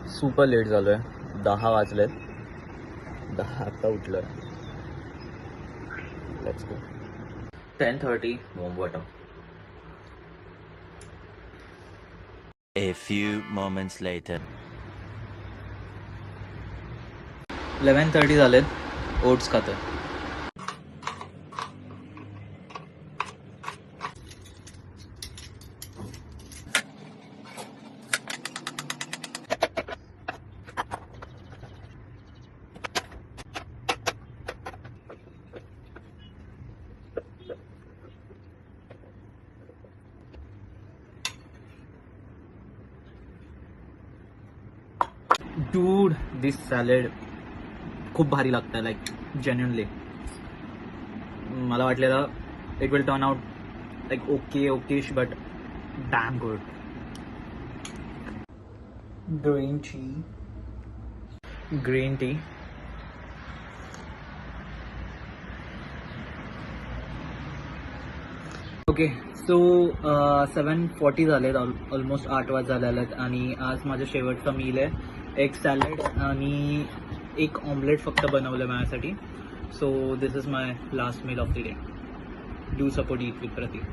Super late झालो आहे. 10 वाजलेत. 10 आत्ता उठलो आहे. Let's go. 10:30 warm water. A few moments later. 11:30 झालेत. ओट्स खातोय. डूड, दिस सॅलेड खूप भारी लागतं. लाईक जेन्युनली मला वाटलेलं it will turn out like Okesh but damn good. Green tea. Okay, so 7:40 झालेत. ऑलमोस्ट 8 वाज झालेले आहेत. आणि आज माझं शेवटचा मील आहे. एक सॅलड आणि एक ऑमलेट फक्त बनवलं माझ्यासाठी. So this is my last meal of the day. Do support eat with Pratik.